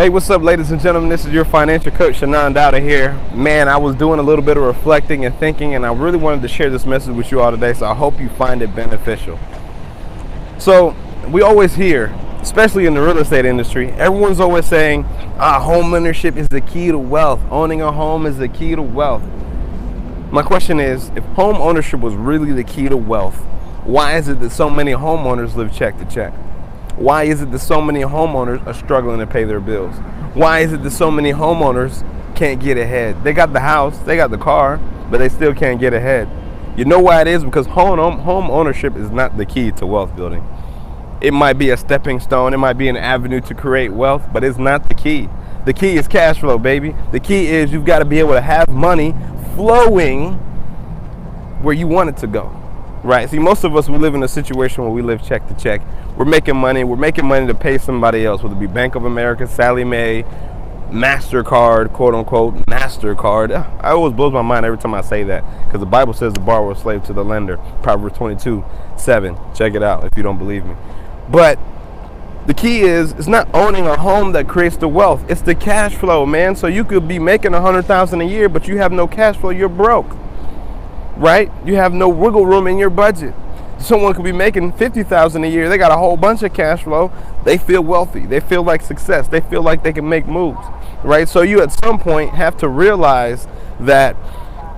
Hey, what's up, ladies and gentlemen? This is your financial coach, Shannon Dowda here. Man, I was doing a little bit of reflecting and thinking, and I really wanted to share this message with you all today, so I hope you find it beneficial. So, we always hear, especially in the real estate industry, everyone's always saying, home ownership is the key to wealth. Owning a home is the key to wealth. My question is, if home ownership was really the key to wealth, why is it that so many homeowners live check to check? Why is it that so many homeowners are struggling to pay their bills? Why is it that so many homeowners can't get ahead? They got the house, they got the car, but they still can't get ahead. You know why it is? Because home ownership is not the key to wealth building. It might be a stepping stone, it might be an avenue to create wealth, but it's not the key. The key is cash flow, baby. The key is you've got to be able to have money flowing where you want it to go. Right? See, most of us, we live in a situation where we live check to check. We're making money to pay somebody else, whether it be Bank of America, Sallie Mae, MasterCard, quote unquote, MasterCard. I always blows my mind every time I say that, because the Bible says the borrower is slave to the lender. Proverbs 22:7. Check it out if you don't believe me. But the key is, it's not owning a home that creates the wealth. It's the cash flow, man. So you could be making $100,000 a year, but you have no cash flow. You're broke. Right? You have no wiggle room in your budget. Someone could be making $50,000 a year. They got a whole bunch of cash flow. They feel wealthy. They feel like success. They feel like they can make moves. Right? So you at some point have to realize that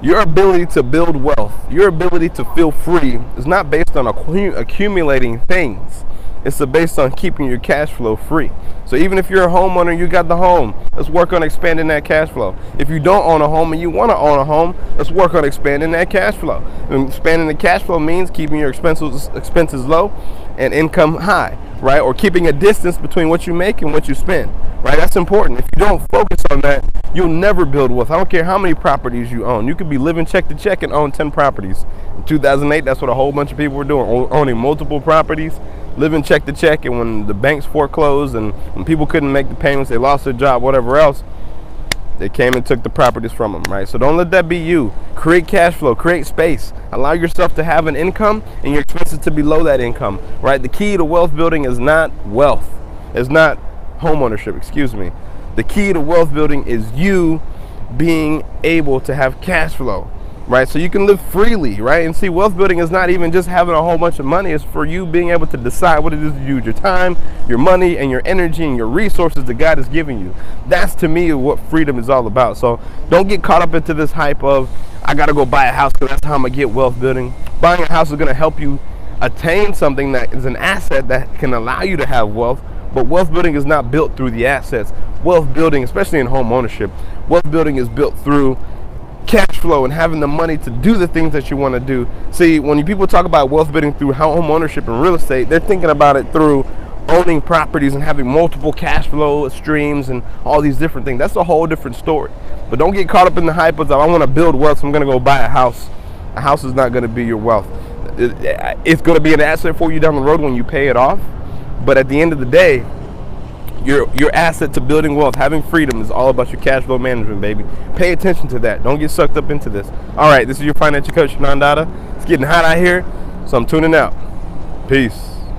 your ability to build wealth, your ability to feel free, is not based on accumulating things. It's based on keeping your cash flow free. So even if you're a homeowner, you got the home, let's work on expanding that cash flow. If you don't own a home and you want to own a home, let's work on expanding that cash flow. And expanding the cash flow means keeping your expenses low and income high, right? Or keeping a distance between what you make and what you spend, right? That's important. If you don't focus on that, you'll never build wealth. I don't care how many properties you own. You could be living check to check and own 10 properties. In 2008, that's what a whole bunch of people were doing, owning multiple properties, living check to check, and when the banks foreclosed and when people couldn't make the payments, they lost their job, whatever else, they came and took the properties from them, right? So don't let that be you. Create cash flow, create space. Allow yourself to have an income and your expenses to be below that income, right? The key to wealth building is not wealth. It's not home ownership, excuse me. The key to wealth building is you being able to have cash flow. Right, so you can live freely, right? And see, wealth building is not even just having a whole bunch of money. It's for you being able to decide what it is to do with your time, your money, and your energy, and your resources that God is giving you. That's, to me, what freedom is all about. So don't get caught up into this hype of, I got to go buy a house because that's how I'm going to get wealth building. Buying a house is going to help you attain something that is an asset that can allow you to have wealth. But wealth building is not built through the assets. Wealth building, especially in home ownership, wealth building is built through cash flow and having the money to do the things that you want to do. See, when people talk about wealth building through home ownership and real estate, they're thinking about it through owning properties and having multiple cash flow streams and all these different things. That's a whole different story. But don't get caught up in the hype of, I want to build wealth, so I'm going to go buy a house. A house is not going to be your wealth. It's going to be an asset for you down the road when you pay it off. But at the end of the day, your asset to building wealth, having freedom, is all about your cash flow management, baby. Pay attention to that. Don't get sucked up into this. All right, this is your financial coach, Shannon Dowda. It's getting hot out here, so I'm tuning out. Peace.